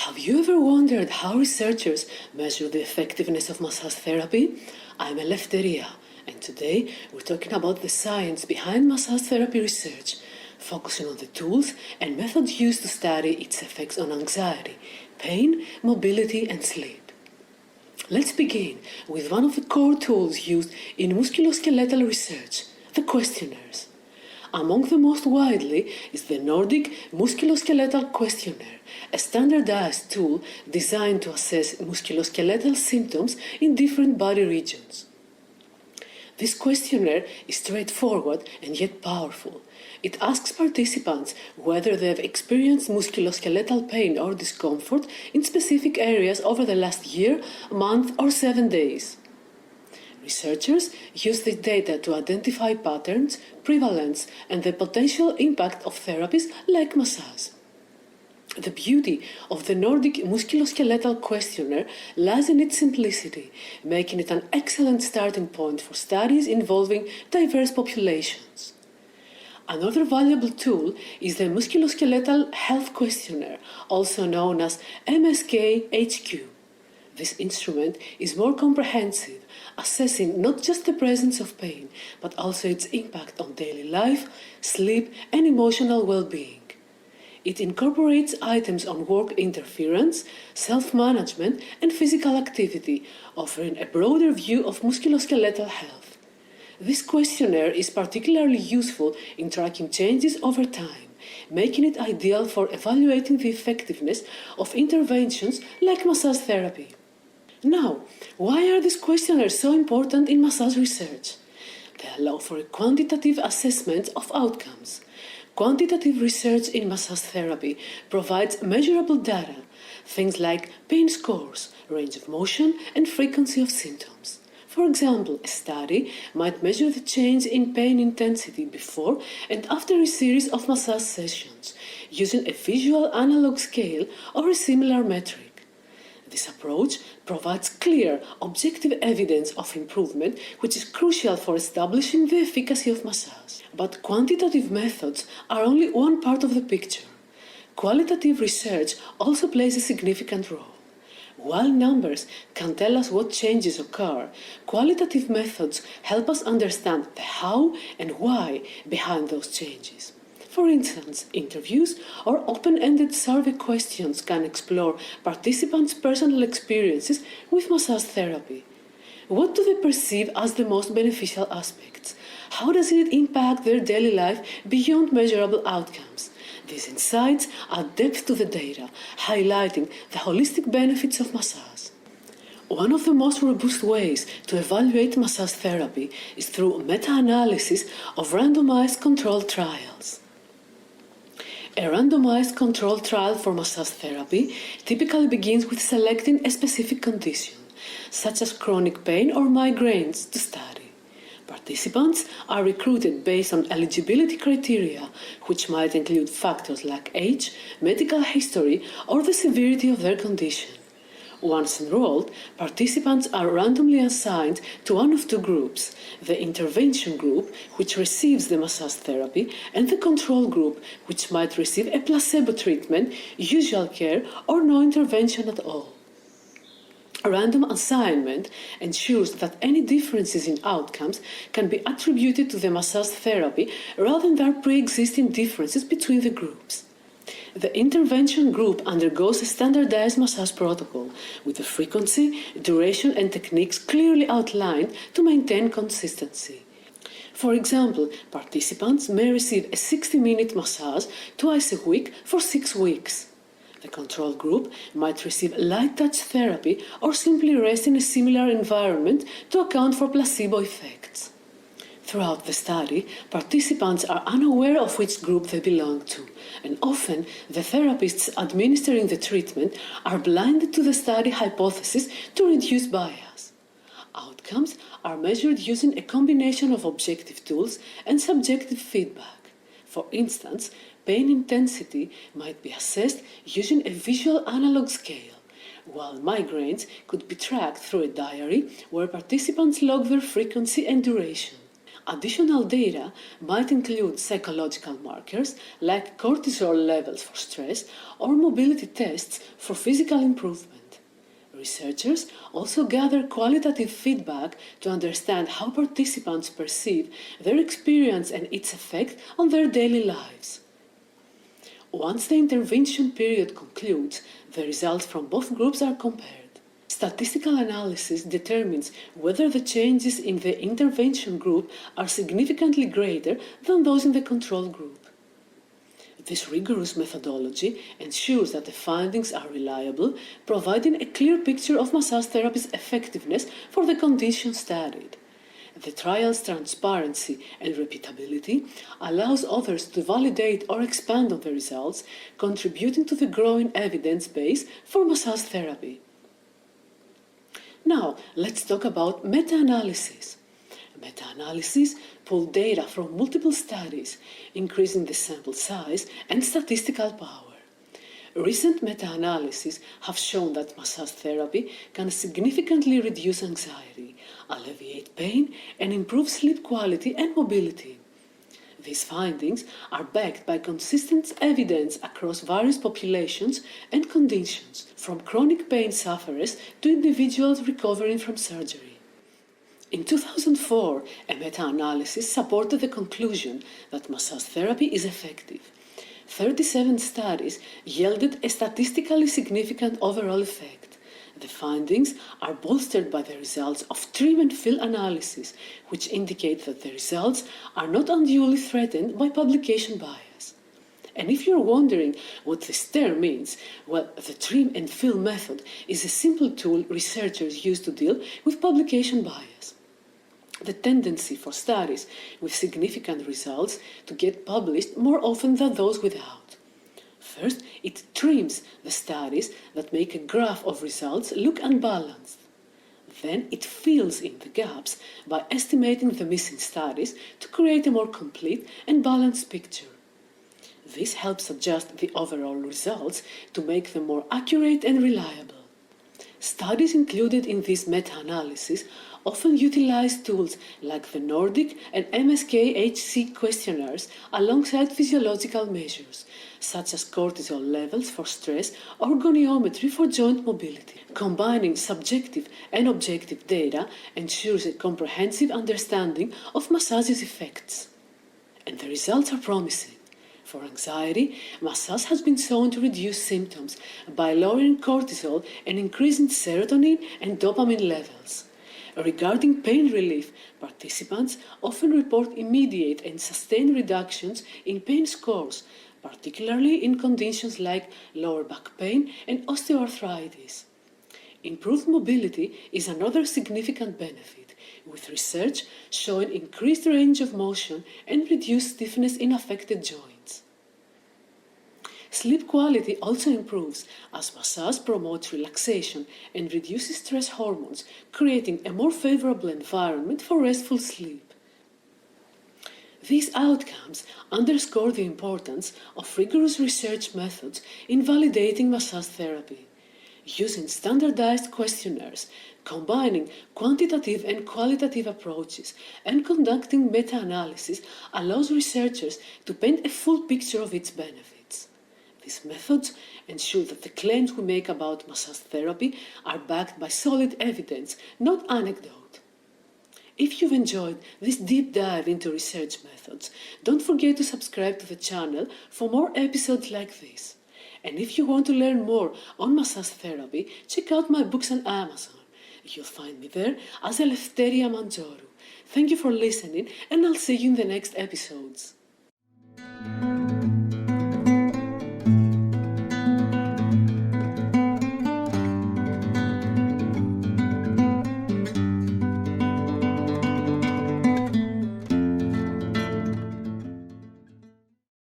Have you ever wondered how researchers measure the effectiveness of massage therapy? I'm Eleftheria, and today we're talking about the science behind massage therapy research, focusing on the tools and methods used to study its effects on anxiety, pain, mobility, and sleep. Let's begin with one of the core tools used in musculoskeletal research, the questionnaires. Among the most widely is the Nordic Musculoskeletal Questionnaire, a standardized tool designed to assess musculoskeletal symptoms in different body regions. This questionnaire is straightforward and yet powerful. It asks participants whether they have experienced musculoskeletal pain or discomfort in specific areas over the last year, month, or 7 days. Researchers use this data to identify patterns, prevalence, and the potential impact of therapies like massage. The beauty of the Nordic Musculoskeletal Questionnaire lies in its simplicity, making it an excellent starting point for studies involving diverse populations. Another valuable tool is the Musculoskeletal Health Questionnaire, also known as MSK-HQ. This instrument is more comprehensive, assessing not just the presence of pain, but also its impact on daily life, sleep, and emotional well-being. It incorporates items on work interference, self-management, and physical activity, offering a broader view of musculoskeletal health. This questionnaire is particularly useful in tracking changes over time, making it ideal for evaluating the effectiveness of interventions like massage therapy. Now, why are these questionnaires so important in massage research? They allow for a quantitative assessment of outcomes. Quantitative research in massage therapy provides measurable data, things like pain scores, range of motion, and frequency of symptoms. For example, a study might measure the change in pain intensity before and after a series of massage sessions, using a visual analog scale or a similar metric. This approach provides clear, objective evidence of improvement, which is crucial for establishing the efficacy of massage. But quantitative methods are only one part of the picture. Qualitative research also plays a significant role. While numbers can tell us what changes occur, qualitative methods help us understand the how and why behind those changes. For instance, interviews or open-ended survey questions can explore participants' personal experiences with massage therapy. What do they perceive as the most beneficial aspects? How does it impact their daily life beyond measurable outcomes? These insights add depth to the data, highlighting the holistic benefits of massage. One of the most robust ways to evaluate massage therapy is through meta-analysis of randomized controlled trials. A randomized controlled trial for massage therapy typically begins with selecting a specific condition, such as chronic pain or migraines, to study. Participants are recruited based on eligibility criteria, which might include factors like age, medical history, or the severity of their condition. Once enrolled, participants are randomly assigned to one of two groups: the intervention group, which receives the massage therapy, and the control group, which might receive a placebo treatment, usual care, or no intervention at all. Random assignment ensures that any differences in outcomes can be attributed to the massage therapy rather than their pre-existing differences between the groups. The intervention group undergoes a standardized massage protocol, with the frequency, duration, and techniques clearly outlined to maintain consistency. For example, participants may receive a 60-minute massage twice a week for 6 weeks. The control group might receive light touch therapy or simply rest in a similar environment to account for placebo effects. Throughout the study, participants are unaware of which group they belong to, and often the therapists administering the treatment are blinded to the study hypothesis to reduce bias. Outcomes are measured using a combination of objective tools and subjective feedback. For instance, pain intensity might be assessed using a visual analog scale, while migraines could be tracked through a diary where participants log their frequency and duration. Additional data might include psychological markers like cortisol levels for stress or mobility tests for physical improvement. Researchers also gather qualitative feedback to understand how participants perceive their experience and its effect on their daily lives. Once the intervention period concludes, the results from both groups are compared. Statistical analysis determines whether the changes in the intervention group are significantly greater than those in the control group. This rigorous methodology ensures that the findings are reliable, providing a clear picture of massage therapy's effectiveness for the condition studied. The trial's transparency and repeatability allows others to validate or expand on the results, contributing to the growing evidence base for massage therapy. Now, let's talk about meta-analysis. Meta-analysis pull data from multiple studies, increasing the sample size and statistical power. Recent meta-analyses have shown that massage therapy can significantly reduce anxiety, alleviate pain, and improve sleep quality and mobility. These findings are backed by consistent evidence across various populations and conditions, from chronic pain sufferers to individuals recovering from surgery. In 2004, a meta-analysis supported the conclusion that massage therapy is effective. 37 studies yielded a statistically significant overall effect. The findings are bolstered by the results of trim and fill analysis, which indicate that the results are not unduly threatened by publication bias. And if you're wondering what this term means, well, the trim and fill method is a simple tool researchers use to deal with publication bias. The tendency for studies with significant results to get published more often than those without. First, it trims the studies that make a graph of results look unbalanced. Then it fills in the gaps by estimating the missing studies to create a more complete and balanced picture. This helps adjust the overall results to make them more accurate and reliable. Studies included in this meta-analysis often utilize tools like the Nordic and MSK-HC questionnaires alongside physiological measures, such as cortisol levels for stress or goniometry for joint mobility. Combining subjective and objective data ensures a comprehensive understanding of massage's effects. And the results are promising. For anxiety, massage has been shown to reduce symptoms by lowering cortisol and increasing serotonin and dopamine levels. Regarding pain relief, participants often report immediate and sustained reductions in pain scores, particularly in conditions like lower back pain and osteoarthritis. Improved mobility is another significant benefit, with research showing increased range of motion and reduced stiffness in affected joints. Sleep quality also improves as massage promotes relaxation and reduces stress hormones, creating a more favorable environment for restful sleep. These outcomes underscore the importance of rigorous research methods in validating massage therapy. Using standardized questionnaires, combining quantitative and qualitative approaches, and conducting meta-analysis allows researchers to paint a full picture of its benefits. These methods ensure that the claims we make about massage therapy are backed by solid evidence, not anecdote. If you've enjoyed this deep dive into research methods, don't forget to subscribe to the channel for more episodes like this. And if you want to learn more on massage therapy, check out my books on Amazon. You'll find me there as Eleftheria Mantzorou. Thank you for listening, and I'll see you in the next episodes.